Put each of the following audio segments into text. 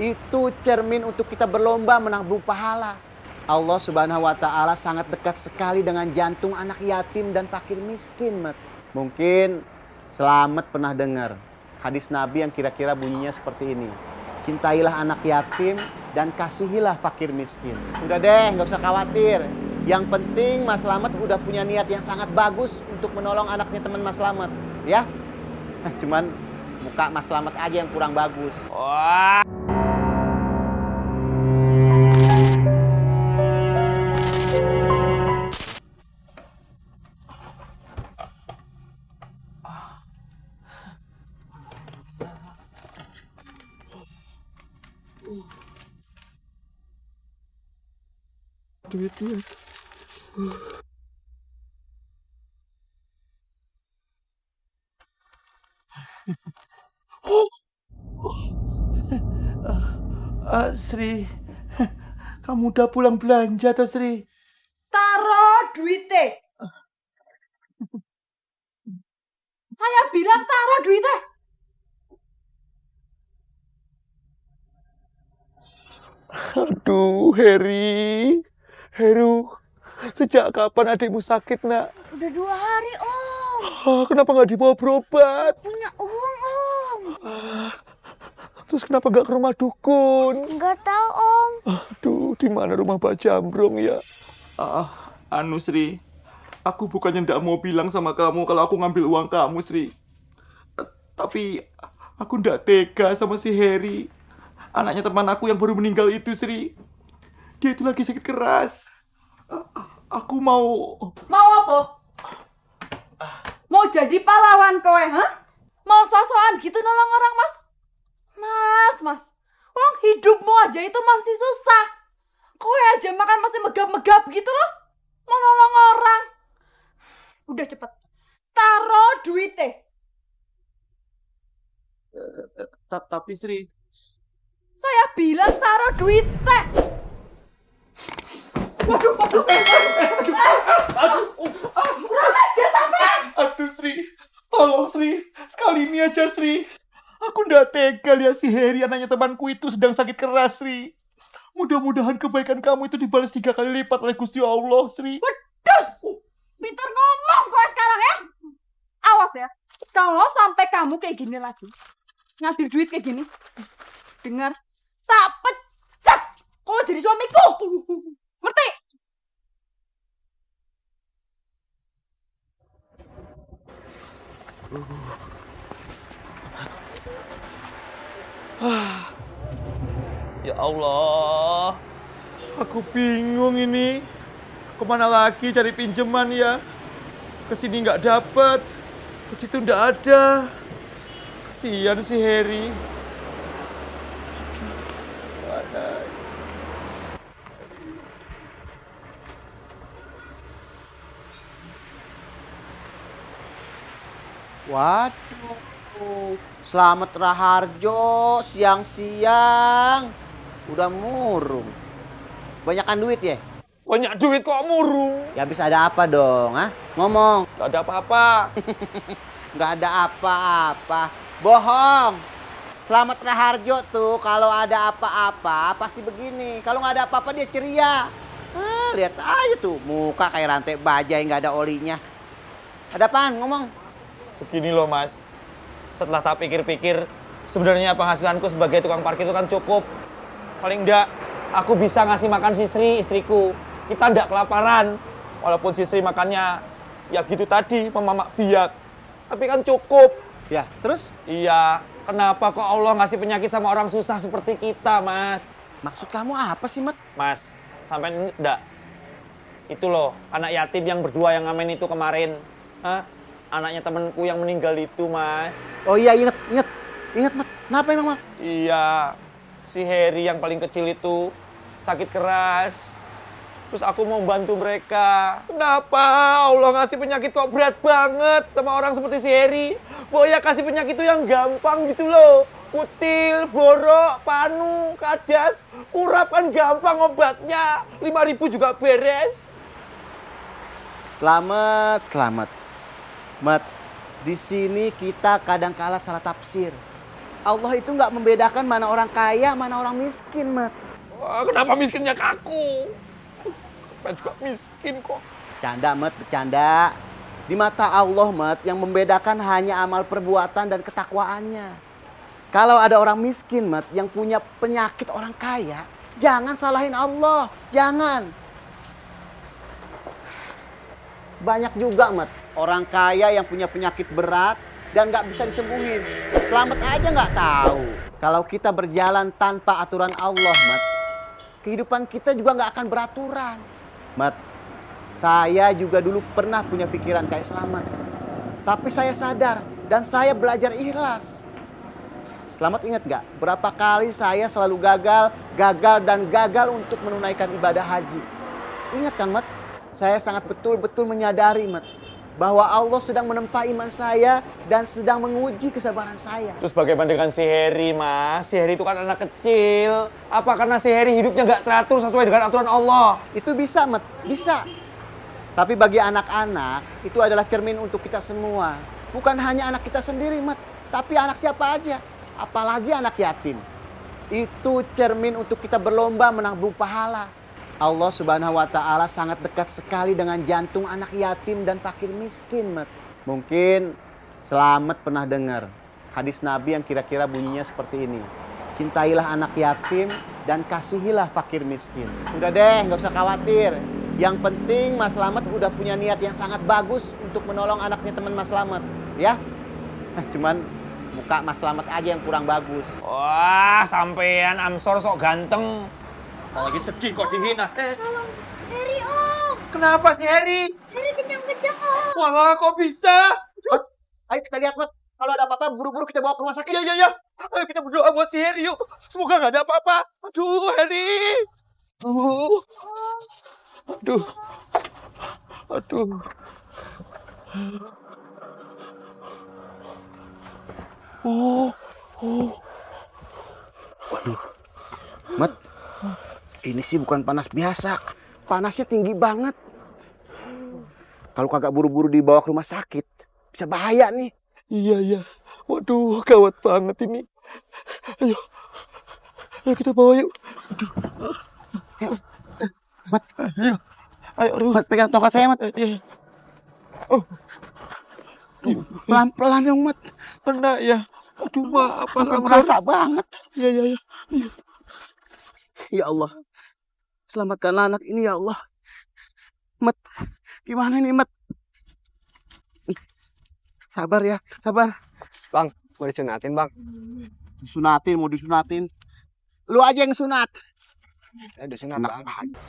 Itu cermin untuk kita berlomba menabung pahala. Allah Subhanahu wa Ta'ala sangat dekat sekali dengan jantung anak yatim dan fakir miskin, Mat. Mungkin Selamat pernah dengar hadis Nabi yang kira-kira bunyinya seperti ini. Cintailah anak yatim dan kasihilah fakir miskin. Udah deh, nggak usah khawatir. Yang penting Mas Slamet udah punya niat yang sangat bagus untuk menolong anaknya teman Mas Slamet, ya. Cuman muka Mas Slamet aja yang kurang bagus. Wah. Duitnya. Sri, kamu udah pulang belanja toh, Sri? Taruh duitnya. Saya bilang taruh duitnya. Aduh, Heru, sejak kapan adikmu sakit, nak? Udah 2 hari, Om. Kenapa nggak dibawa berobat? Punya uang, Om. Terus kenapa nggak ke rumah dukun? Nggak tahu, Om. Aduh, di mana rumah Mbak Jambrong ya? Anu Sri, aku bukannya ndak mau bilang sama kamu kalau aku ngambil uang kamu, Sri. Tapi aku ndak tega sama si Heri. Anaknya teman aku yang baru meninggal itu, Sri. Dia itu lagi sakit keras. Aku mau... Mau apa? Mau jadi pahlawan kowe, ha? Mau sosokan gitu nolong orang, Mas? Mas. Wong hidupmu aja itu masih susah. Kowe aja makan masih megap-megap gitu loh. Mau nolong orang. Udah cepet. Taruh duitnya. Tapi Sri... Saya bilang taruh duitnya. Waduh. Kurang aja sampean. Aduh Sri, tolong Sri, sekali ini aja Sri. Aku ndak tega lihat si Heri anaknya temanku itu sedang sakit keras, Sri. Mudah-mudahan kebaikan kamu itu dibalas 3 kali lipat oleh Gusti Allah, Sri. Wedus! Pinter ngomong kowe sekarang ya. Awas ya, kalau sampai kamu kayak gini lagi, ngambil duit kayak gini, dengar, tak pecat kau jadi suamiku. Ngerti? Ya Allah, aku bingung ini. Kemana lagi cari pinjaman ya? Kesini nggak dapet, ke situ nggak ada. Kasian si Heri. Mana? Waduh, Slamet Raharjo siang-siang udah murung. Banyakan duit ya? Banyak duit kok murung. Ya habis ada apa dong, ha? Ngomong. Gak ada apa-apa. Nggak ada apa-apa. Bohong. Slamet Raharjo tuh kalau ada apa-apa pasti begini. Kalau nggak ada apa-apa dia ceria. Lihat aja tuh muka kayak rantai bajai nggak ada olinya. Ada apaan? Ngomong. Begini loh Mas, setelah tak pikir-pikir, sebenarnya penghasilanku sebagai tukang parkir itu kan cukup. Paling enggak, aku bisa ngasih makan si Sri, istriku. Kita enggak kelaparan. Walaupun si Sri makannya, ya gitu tadi, memamak biak. Tapi kan cukup. Ya, terus? Iya, kenapa kok Allah ngasih penyakit sama orang susah seperti kita, Mas? Maksud kamu apa sih, Mat? Mas, sampai enggak? Itu loh, anak yatim yang berdua yang ngamen itu kemarin. Hah? Anaknya temenku yang meninggal itu, Mas. Oh iya, inget, Mat. Kenapa emang, Mat? Iya, si Heri yang paling kecil itu sakit keras. Terus aku mau bantu mereka. Kenapa Allah ngasih penyakit kok berat banget sama orang seperti si Heri? Boya kasih penyakit itu yang gampang gitu loh. Kutil, borok, panu, kadas, kurap kan gampang obatnya. 5.000 juga beres. Selamat. Mat, di sini kita kadang kala salah tafsir. Allah itu nggak membedakan mana orang kaya, mana orang miskin, Mat. Wah, kenapa miskinnya ke aku? Saya juga miskin kok. Bercanda, Mat, bercanda. Di mata Allah, Mat, yang membedakan hanya amal perbuatan dan ketakwaannya. Kalau ada orang miskin, Mat, yang punya penyakit orang kaya, jangan salahin Allah, jangan. Banyak juga, Mat, orang kaya yang punya penyakit berat dan nggak bisa disembuhin. Selamat aja nggak tahu. Kalau kita berjalan tanpa aturan Allah, Mat, kehidupan kita juga nggak akan beraturan. Mat, saya juga dulu pernah punya pikiran kayak Selamat. Tapi saya sadar dan saya belajar ikhlas. Selamat ingat nggak? Berapa kali saya selalu gagal untuk menunaikan ibadah haji. Ingat kan, Mat? Saya sangat betul-betul menyadari, Mat, bahwa Allah sedang menempa iman saya dan sedang menguji kesabaran saya. Terus bagaimana dengan si Heri, Mas? Si Heri itu kan anak kecil. Apa karena si Heri hidupnya nggak teratur sesuai dengan aturan Allah? Itu bisa, Mat, bisa. Tapi bagi anak-anak, itu adalah cermin untuk kita semua. Bukan hanya anak kita sendiri, Mat, tapi anak siapa aja. Apalagi anak yatim. Itu cermin untuk kita berlomba menabung pahala. Allah Subhanahu wa Ta'ala sangat dekat sekali dengan jantung anak yatim dan fakir miskin, Mat. Mungkin Selamat pernah dengar hadis Nabi yang kira-kira bunyinya seperti ini. Cintailah anak yatim dan kasihilah fakir miskin. Udah deh, nggak usah khawatir. Yang penting Mas Slamet udah punya niat yang sangat bagus untuk menolong anaknya teman Mas Slamet, ya. Cuman muka Mas Slamet aja yang kurang bagus. Wah, sampean Amsor sok ganteng. Lagi sedih kok dihina. Heri, Om. Kenapa sih Heri? Heri kejang-kejang, Om. Wah, kok bisa? Ayo kita lihat, Mat. Kalau ada apa-apa, buru-buru kita bawa ke rumah sakit. Iya. Ayo kita berdoa buat si Heri yuk. Semoga nggak ada apa-apa. Aduh, Heri. Aduh. Mat, ini sih bukan panas biasa. Panasnya tinggi banget. Kalau kagak buru-buru dibawa ke rumah sakit, bisa bahaya nih. Iya. Waduh, gawat banget ini. Ayo kita bawa yuk. Mat, Ayo. Mat, pegang tongkat saya, Mat. Oh. Pelan-pelan dong, Mat. Kena ya. Aduh, maaf Mas Amsor. Berasa banget. Iya. Ya Allah, selamatkanlah anak ini ya Allah. Mat, gimana nih, Mat? Sabar ya, sabar. Bang, mau disunatin, Bang. Mau disunatin. Lu aja yang sunat. Disunat, Enak Bang. aja.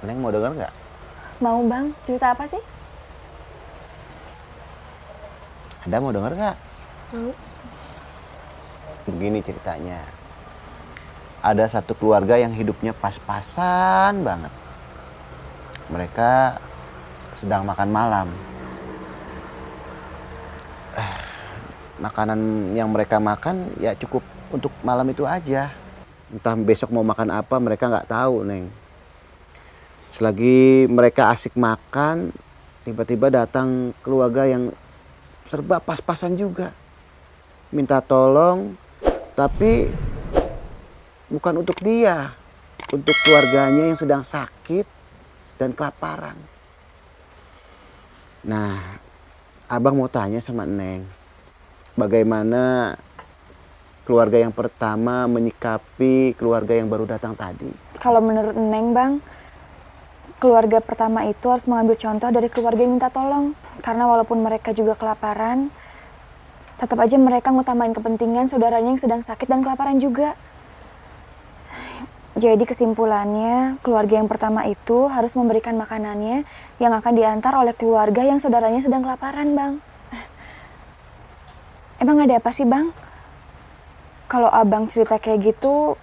Neng mau denger nggak? Mau bang, cerita apa sih? Ada mau denger nggak? Mau. Begini ceritanya. Ada satu keluarga yang hidupnya pas-pasan banget. Mereka sedang makan malam. Makanan yang mereka makan ya cukup untuk malam itu aja. Entah besok mau makan apa mereka nggak tahu, Neng. Selagi mereka asik makan, tiba-tiba datang keluarga yang serba pas-pasan juga. Minta tolong, tapi bukan untuk dia, untuk keluarganya yang sedang sakit dan kelaparan. Nah, Abang mau tanya sama Neng, bagaimana keluarga yang pertama menyikapi keluarga yang baru datang tadi? Kalau menurut Neng bang, keluarga pertama itu harus mengambil contoh dari keluarga yang minta tolong. Karena walaupun mereka juga kelaparan, tetap aja mereka ngutamain kepentingan saudaranya yang sedang sakit dan kelaparan juga. Jadi kesimpulannya, keluarga yang pertama itu harus memberikan makanannya yang akan diantar oleh keluarga yang saudaranya sedang kelaparan, Bang. Emang ada apa sih, Bang? Kalau Abang cerita kayak gitu,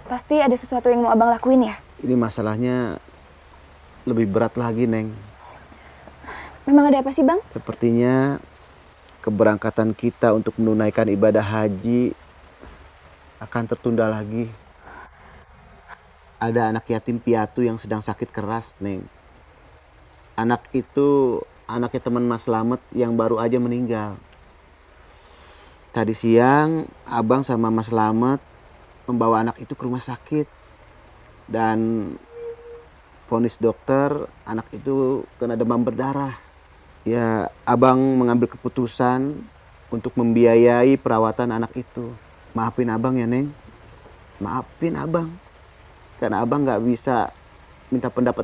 pasti ada sesuatu yang mau Abang lakuin ya? Ini masalahnya lebih berat lagi, Neng. Memang ada apa sih, Bang? Sepertinya keberangkatan kita untuk menunaikan ibadah haji akan tertunda lagi. Ada anak yatim piatu yang sedang sakit keras, Neng. Anak itu anaknya teman Mas Slamet yang baru aja meninggal. Tadi siang abang sama Mas Slamet membawa anak itu ke rumah sakit. Dan vonis dokter anak itu kena demam berdarah. Ya, abang mengambil keputusan untuk membiayai perawatan anak itu. Maafin abang ya, Neng. Maafin abang. Karena abang nggak bisa minta pendapat